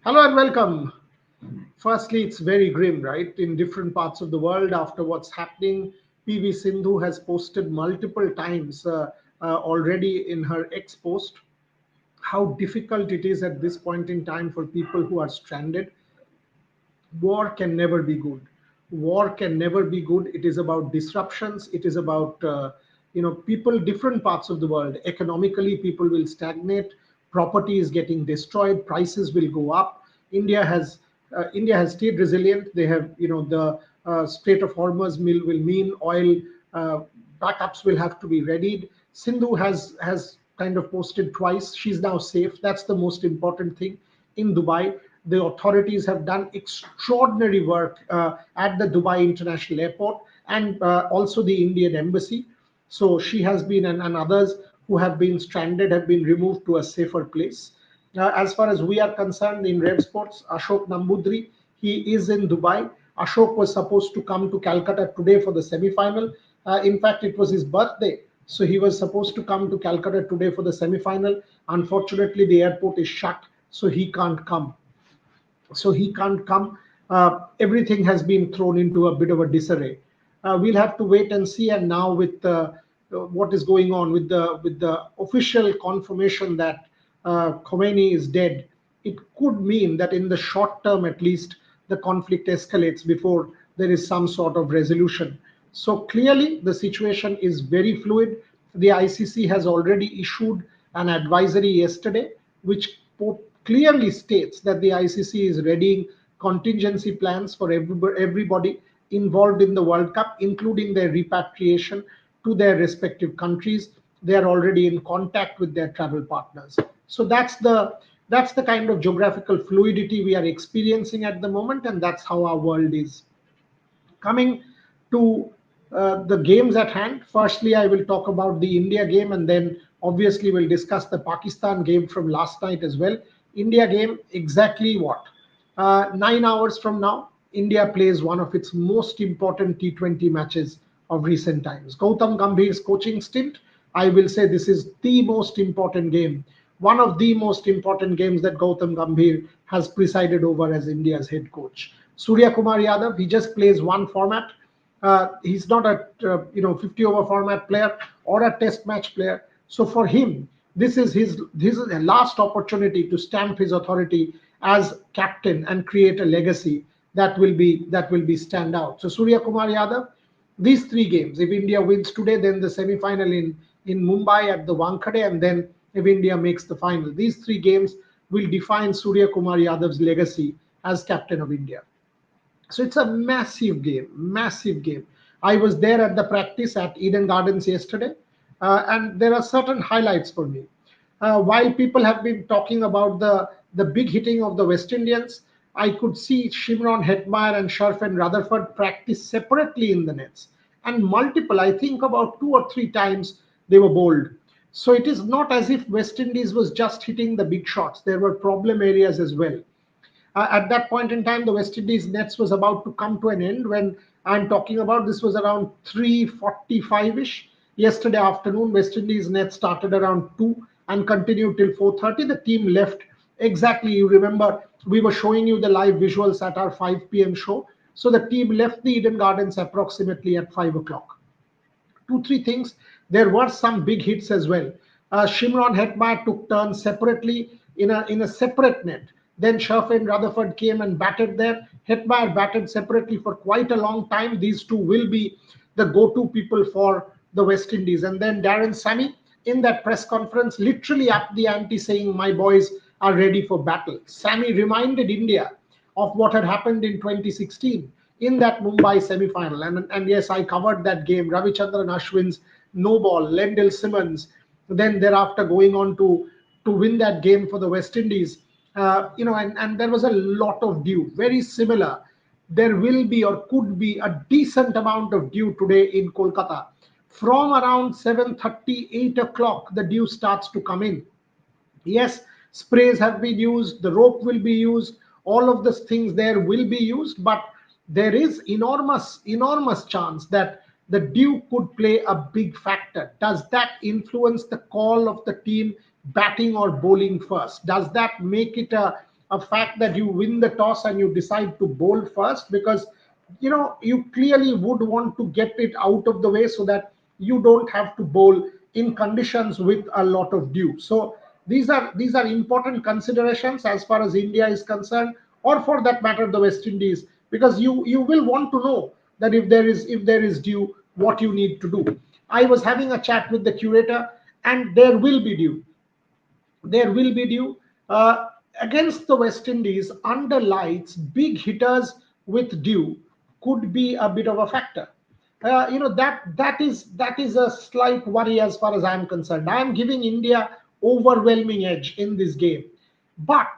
Hello and welcome. Firstly, it's very grim, right? In different parts of the world, after what's happening, PV Sindhu has posted multiple times already in her ex post how difficult it is at this point in time for people who are stranded. War can never be good. War can never be good. It is about disruptions. It is about people, different parts of the world. Economically, people will stagnate. Property is getting destroyed. Prices will go up. India has stayed resilient. They have, the Strait of Hormuz will mean oil uh, backups will have to be readied. Sindhu has kind of posted twice. She's now safe. That's the most important thing. In Dubai, the authorities have done extraordinary work at the Dubai International Airport and also the Indian Embassy. So she has been, and others who have been stranded have been removed to a safer place. As far as we are concerned in Red Sports, Ashok Nambudri, he is in Dubai. Ashok was supposed to come to Calcutta today for the semi-final. In fact, it was his birthday, so he was supposed to come to Calcutta today for the semi-final. Unfortunately, the airport is shut, so he can't come. Everything has been thrown into a bit of a disarray. We'll have to wait and see. And now, with what is going on with the official confirmation that Khomeini is dead, it could mean that in the short term, at least, the conflict escalates before there is some sort of resolution. So clearly, the situation is very fluid. The ICC has already issued an advisory yesterday, which clearly states that the ICC is readying contingency plans for everybody involved in the World Cup, including their repatriation to their respective countries. They are already in contact with their travel partners. So that's the kind of geographical fluidity we are experiencing at the moment, and that's how our world is. Coming to the games at hand, firstly, I will talk about the India game, and then obviously we'll discuss the Pakistan game from last night as well. India game, exactly what? 9 hours from now, India plays one of its most important T20 matches of recent times. Gautam Gambhir's coaching stint, I will say this is the most important game, one of the most important games that Gautam Gambhir has presided over as India's head coach. Surya Kumar Yadav, he just plays one format. He's not a 50 over format player or a test match player. So for him, this is a last opportunity to stamp his authority as captain and create a legacy that will be stand out. So Surya Kumar Yadav, these three games, if India wins today, then the semi-final in Mumbai at the Wankhede, and then if India makes the final, these three games will define Surya Kumar Yadav's legacy as captain of India. So it's a massive game, massive game. I was there at the practice at Eden Gardens yesterday, and there are certain highlights for me. While people have been talking about the big hitting of the West Indians, I could see Shimron Hetmeyer and Sharfan Rutherford practice separately in the nets, and multiple, I think about two or three times they were bowled. So it is not as if West Indies was just hitting the big shots. There were problem areas as well. At that point in time, the West Indies nets was about to come to an end. When I'm talking about, this was around 3:45ish yesterday afternoon. West Indies net started around 2 and continued till 4:30. The team left exactly. You remember we were showing you the live visuals at our 5 p.m. show. So the team left the Eden Gardens approximately at 5 o'clock. Two, three things. There were some big hits as well. Shimron Hetmeyer took turns separately in a separate net. Then Sherfane Rutherford came and batted there. Hetmeyer batted separately for quite a long time. These two will be the go-to people for the West Indies. And then Darren Sammy in that press conference literally upped the ante, saying, "My boys are ready for battle." Sammy reminded India of what had happened in 2016 in that Mumbai semi-final. And yes, I covered that game. Ravichandran Ashwin's no ball, Lendl Simmons, then thereafter going on to win that game for the West Indies. And there was a lot of dew, very similar. There will be or could be a decent amount of dew today in Kolkata. From around 7:30, 8 o'clock, the dew starts to come in. Yes, sprays have been used, the rope will be used, all of these things there will be used, but there is enormous chance that the dew could play a big factor. Does that influence the call of the team batting or bowling first? Does that make it a fact that you win the toss and you decide to bowl first, because you clearly would want to get it out of the way so that you don't have to bowl in conditions with a lot of dew. So these are important considerations as far as India is concerned, or for that matter the West Indies, because you will want to know that if there is dew, what you need to do. I was having a chat with the curator, and there will be due uh, against the West Indies under lights. Big hitters with due could be a bit of a factor. That is a slight worry as far as I'm concerned. I am giving India overwhelming edge in this game, but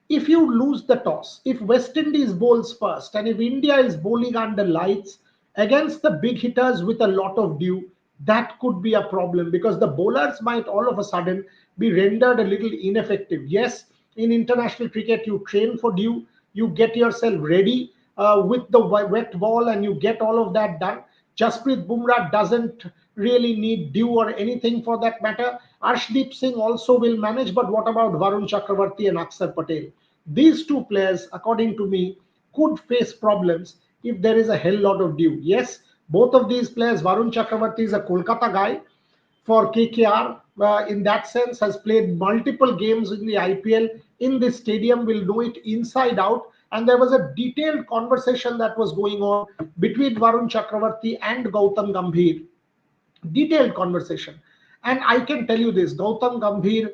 if you lose the toss, if West Indies bowls first, and if India is bowling under lights against the big hitters with a lot of dew, that could be a problem, because the bowlers might all of a sudden be rendered a little ineffective. Yes, in international cricket, you train for dew, you get yourself ready with the wet ball, and you get all of that done. Jasprit Bumrah doesn't really need dew or anything for that matter. Arshdeep Singh also will manage, but what about Varun Chakravarti and Akshar Patel? These two players, according to me, could face problems if there is a hell lot of dew. Yes, both of these players, Varun Chakravarti is a Kolkata guy for KKR, in that sense, has played multiple games in the IPL in this stadium, will know it inside out. And there was a detailed conversation that was going on between Varun Chakravarti and Gautam Gambhir, detailed conversation. And I can tell you this, Gautam Gambhir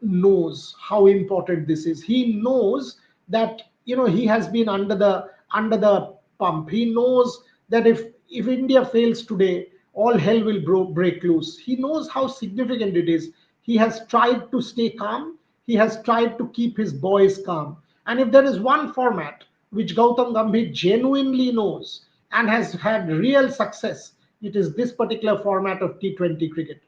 knows how important this is. He knows that he has been under the pump. He knows that if India fails today, all hell will break loose. He knows how significant it is. He has tried to stay calm. He has tried to keep his boys calm. And if there is one format which Gautam Gambhir genuinely knows and has had real success, it is this particular format of T20 cricket.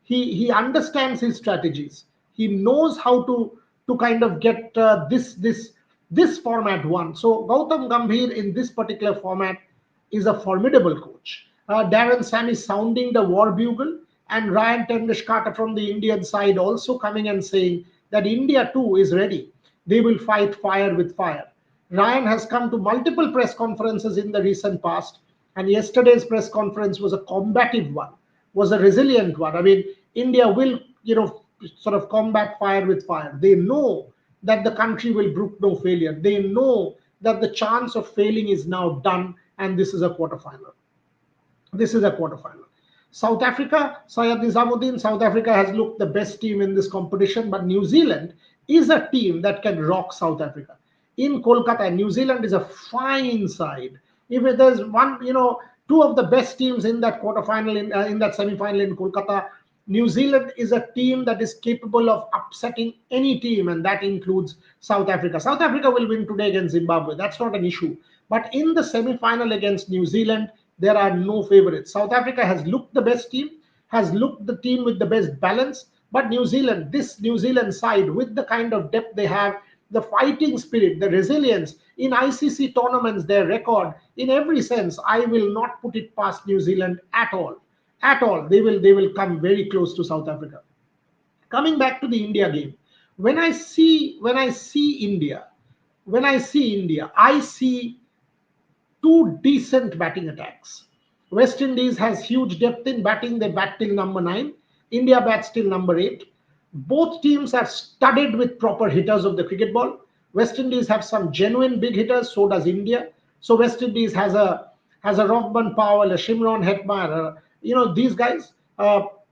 He understands his strategies. He knows how to kind of get this format won. So Gautam Gambhir in this particular format is a formidable coach. Darren Sam is sounding the war bugle, and Ryan Tendishkata from the Indian side also coming and saying that India too is ready. They will fight fire with fire. Ryan has come to multiple press conferences in the recent past, and yesterday's press conference was a combative one, was a resilient one. I mean, India will, sort of combat fire with fire. They know that the country will brook no failure. They know that the chance of failing is now done, and this is a quarterfinal. This is a quarterfinal. South Africa, Syed Nizamuddin, South Africa has looked the best team in this competition, but New Zealand is a team that can rock South Africa. In Kolkata, New Zealand is a fine side. If there's one, two of the best teams in that quarterfinal, in that semi-final in Kolkata, New Zealand is a team that is capable of upsetting any team, and that includes South Africa. South Africa will win today against Zimbabwe. That's not an issue. But in the semi-final against New Zealand, there are no favorites. South Africa has looked the best team, has looked the team with the best balance, but this New Zealand side, with the kind of depth they have, the fighting spirit, the resilience in ICC tournaments, their record, in every sense, I will not put it past New Zealand at all. At all, they will come very close to South Africa. Coming back to the India game, when I see India, I see two decent batting attacks. West Indies has huge depth in batting. They bat till number 9. India bats till number 8. Both teams are studded with proper hitters of the cricket ball. West Indies have some genuine big hitters, so does India. So West Indies has a Rothman Powell, a Shimron Hetmyer. These guys.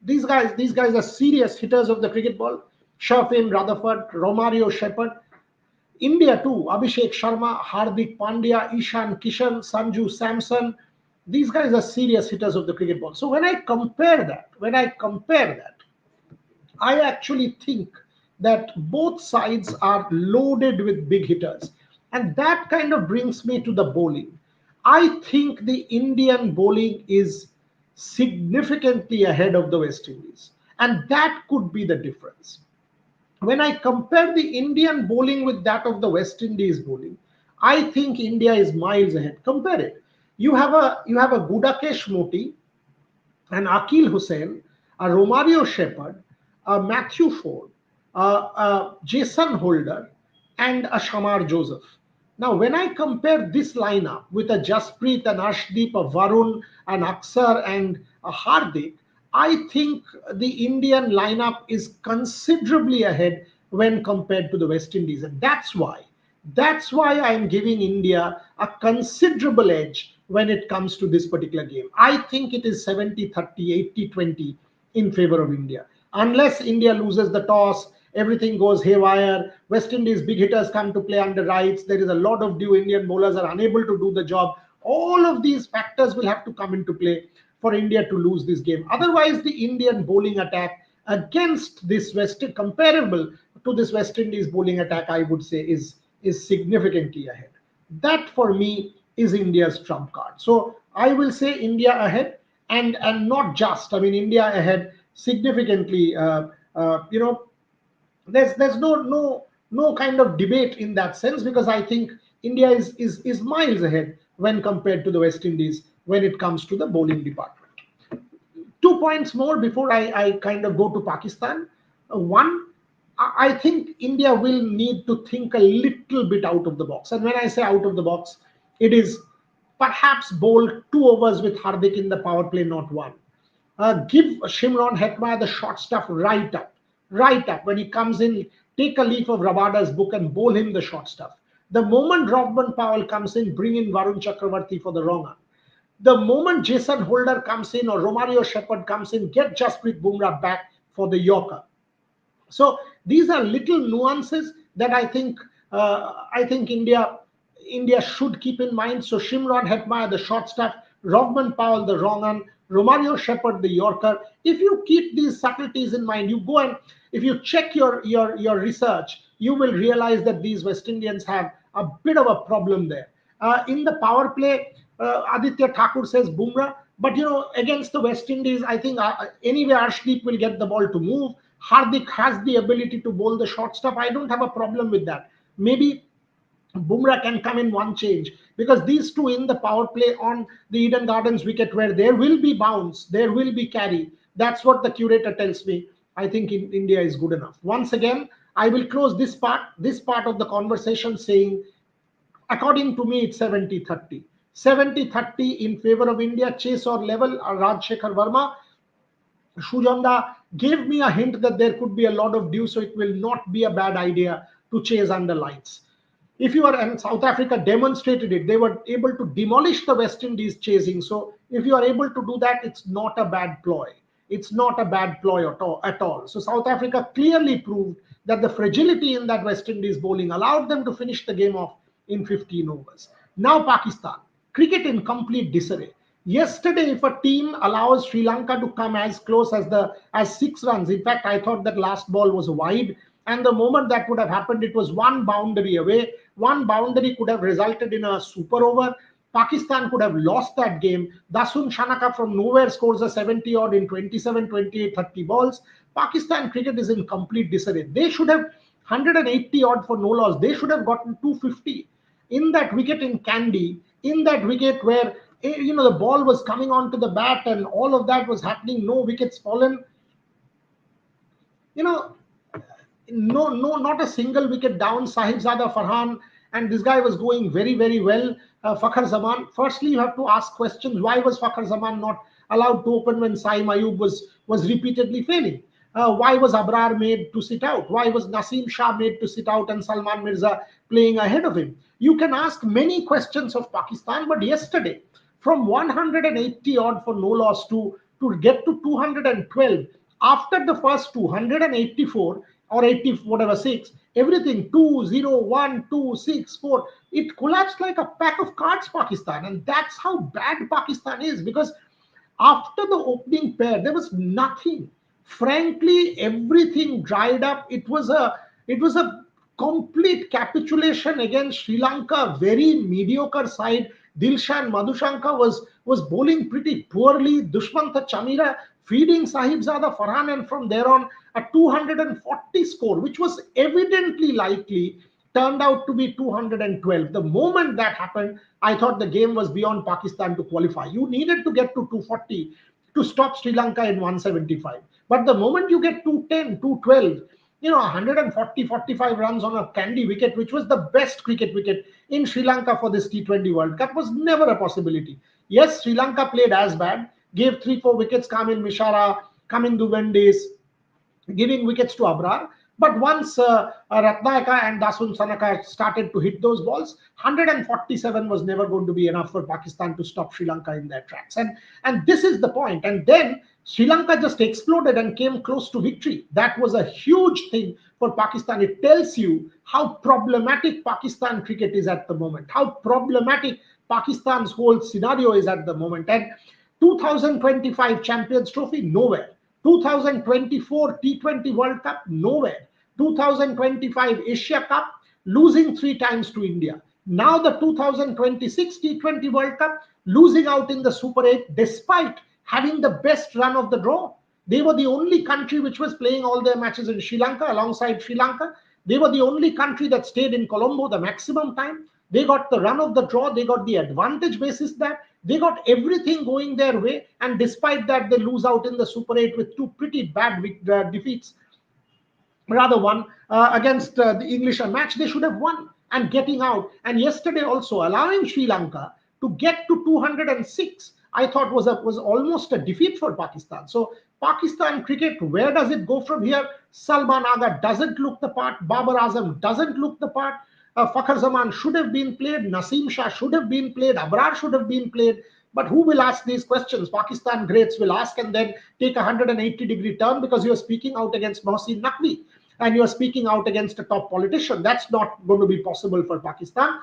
These guys are serious hitters of the cricket ball. Shafin Rutherford, Romario Shepherd. India too, Abhishek Sharma, Hardik Pandya, Ishan Kishan, Sanju Samson. These guys are serious hitters of the cricket ball. So when I compare that, I actually think that both sides are loaded with big hitters. And that kind of brings me to the bowling. I think the Indian bowling is significantly ahead of the West Indies. And that could be the difference. When I compare the Indian bowling with that of the West Indies bowling, I think India is miles ahead. Compare it. You have a Gudakesh Moti, an Akil Hussain, a Romario Shepherd, a Matthew Ford, Jason Holder, and a Shamar Joseph. Now, when I compare this lineup with a Jasprit, an Arshdeep, a Varun, an Aksar, and a Hardik, I think the Indian lineup is considerably ahead when compared to the West Indies. And that's why I'm giving India a considerable edge when it comes to this particular game. I think it is 70-30, 80-20 in favor of India. Unless India loses the toss, everything goes haywire. West Indies big hitters come to play under rights. There is a lot of due. Indian bowlers are unable to do the job. All of these factors will have to come into play for India to lose this game. Otherwise, the Indian bowling attack against this comparable to this West Indies bowling attack, I would say, is significantly ahead. That for me is India's trump card. So I will say India ahead, and not just. I mean, India ahead significantly. You know, there's no kind of debate in that sense, because I think India is miles ahead when compared to the West Indies when it comes to the bowling department. 2 points more before I kind of go to Pakistan. One, I think India will need to think a little bit out of the box. And when I say out of the box, it is perhaps bowl 2 overs with Hardik in the power play, not one. Give Shimron Hetmyer the short stuff right up. Right up. When he comes in, take a leaf of Rabada's book and bowl him the short stuff. The moment Robman Powell comes in, bring in Varun Chakravarti for the wrong arm. The moment Jason Holder comes in or Romario Shepherd comes in, get Jasprit Bumrah back for the Yorker. So these are little nuances that I think India should keep in mind. So Shimron Hetmyer, the short stuff, Robman Powell, the wrong one, Romario Shepherd, the Yorker. If you keep these subtleties in mind, you go and if you check your research, you will realize that these West Indians have a bit of a problem there. In the power play, Aditya Thakur says Bumrah, but against the West Indies, I think anyway Arshdeep will get the ball to move. Hardik has the ability to bowl the short stuff. I don't have a problem with that. Maybe Bumrah can come in one change, because these two in the power play on the Eden Gardens wicket, where there will be bounce, there will be carry. That's what the curator tells me. I think India is good enough. Once again, I will close this part of the conversation saying, according to me, it's 70-30. 70-30 in favor of India. Chase or level, Rajshekhar Verma. Shujonda gave me a hint that there could be a lot of dew, so it will not be a bad idea to chase under lights. If you are, and South Africa demonstrated it, they were able to demolish the West Indies chasing. So if you are able to do that, it's not a bad ploy. It's not a bad ploy at all. So South Africa clearly proved that the fragility in that West Indies bowling allowed them to finish the game off in 15 overs. Now Pakistan, cricket in complete disarray. Yesterday, if a team allows Sri Lanka to come as close as 6 runs, in fact, I thought that last ball was wide, and the moment that would have happened, it was one boundary away. One boundary could have resulted in a super over. Pakistan could have lost that game. Dasun Shanaka from nowhere scores a 70 odd in 27, 28, 30 balls. Pakistan cricket is in complete disarray. They should have 180 odd for no loss. They should have gotten 250 in that wicket in Kandy, in that wicket where the ball was coming onto the bat and all of that was happening. No wickets fallen. Not a single wicket down. Sahibzada Farhan, and this guy was going very, very well. Fakhar Zaman. Firstly, you have to ask questions. Why was Fakhar Zaman not allowed to open when Saim Ayub was repeatedly failing? Why was Abrar made to sit out? Why was Naseem Shah made to sit out and Salman Mirza playing ahead of him? You can ask many questions of Pakistan, but yesterday, from 180 odd for no loss to get to 212, after the first 284 or 80, whatever, 6, everything 2, 0, 1, 2, 6, 4, it collapsed like a pack of cards, Pakistan. And that's how bad Pakistan is, because after the opening pair, there was nothing. Frankly, everything dried up. It was a complete capitulation against Sri Lanka, very mediocre side. Dilshan Madhushanka was bowling pretty poorly. Dushmantha Chamira feeding Sahibzada Farhan, and from there on, a 240 score, which was evidently likely, turned out to be 212. The moment that happened, I thought the game was beyond Pakistan to qualify. You needed to get to 240 to stop Sri Lanka in 175. But the moment you get 210, 212, 140, 45 runs on a candy wicket, which was the best cricket wicket in Sri Lanka for this T20 World Cup, was never a possibility. Yes, Sri Lanka played as bad, gave 3, 4 wickets, Kamil Mishara, Kamindu Vendes, giving wickets to Abrar. But once Ratnayaka and Dasun Sanaka started to hit those balls, 147 was never going to be enough for Pakistan to stop Sri Lanka in their tracks. And this is the point. And then Sri Lanka just exploded and came close to victory. That was a huge thing for Pakistan. It tells you how problematic Pakistan cricket is at the moment, how problematic Pakistan's whole scenario is at the moment. And 2025 Champions Trophy, nowhere. 2024 T20 World Cup, nowhere. 2025 Asia Cup, losing 3 times to India. Now the 2026 T20 World Cup, losing out in the Super 8 despite having the best run of the draw. They were the only country which was playing all their matches in Sri Lanka alongside Sri Lanka. They were the only country that stayed in Colombo the maximum time. They got the run of the draw. They got the advantage basis that they got everything going their way. And despite that, they lose out in the Super 8 with 2 pretty bad defeats. Rather one against the English, a match they should have won and getting out. And yesterday also allowing Sri Lanka to get to 206, I thought was almost a defeat for Pakistan. So Pakistan cricket, where does it go from here? Salman Agha doesn't look the part. Babar Azam doesn't look the part. Fakhar Zaman should have been played. Naseem Shah should have been played. Abrar should have been played. But who will ask these questions? Pakistan greats will ask and then take a 180-degree turn because you're speaking out against Mohsin Naqvi and you're speaking out against a top politician. That's not going to be possible for Pakistan.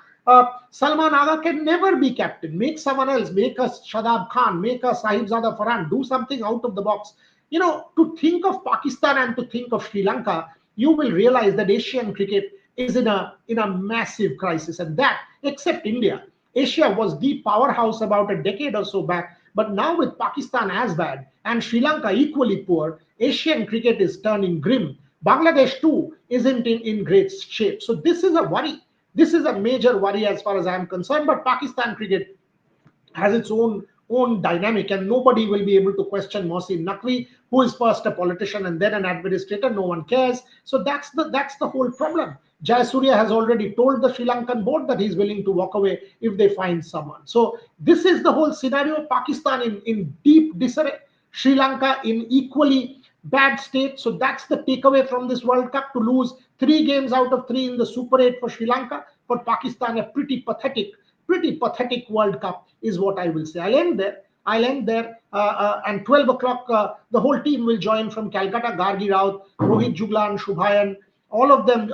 Salman Agha can never be captain. Make someone else. Make a Shadab Khan. Make a Sahibzada Farhan. Do something out of the box. To think of Pakistan and to think of Sri Lanka, you will realize that Asian cricket is in a massive crisis. And that, except India, Asia was the powerhouse about a decade or so back. But now with Pakistan as bad and Sri Lanka equally poor, Asian cricket is turning grim. Bangladesh too isn't in great shape. So this is a worry. This is a major worry as far as I'm concerned. But Pakistan cricket has its own dynamic, and nobody will be able to question Mohsin Naqvi, who is first a politician and then an administrator. No one cares. So that's the whole problem. Jayasuriya has already told the Sri Lankan board that he's willing to walk away if they find someone. So this is the whole scenario. Pakistan in deep disarray, Sri Lanka in equally bad state. So that's the takeaway from this World Cup, to lose 3 games out of 3 in the Super 8 for Sri Lanka. For Pakistan, a pretty pathetic World Cup is what I will say. I'll end there. And 12 o'clock, the whole team will join from Calcutta. Gargi Raut, Rohit Juglan, Shubhayan, all of them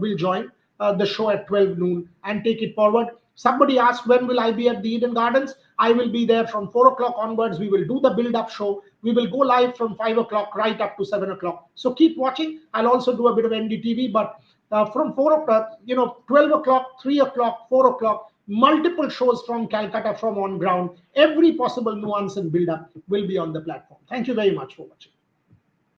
will join the show at 12 noon and take it forward. Somebody asked, when will I be at the Eden Gardens? I will be there from 4 o'clock onwards. We will do the build-up show. We will go live from 5 o'clock right up to 7 o'clock. So keep watching. I'll also do a bit of NDTV, but from 4 o'clock, 12 o'clock, 3 o'clock, 4 o'clock, multiple shows from Calcutta, from on ground. Every possible nuance and build-up will be on the platform. Thank you very much for watching.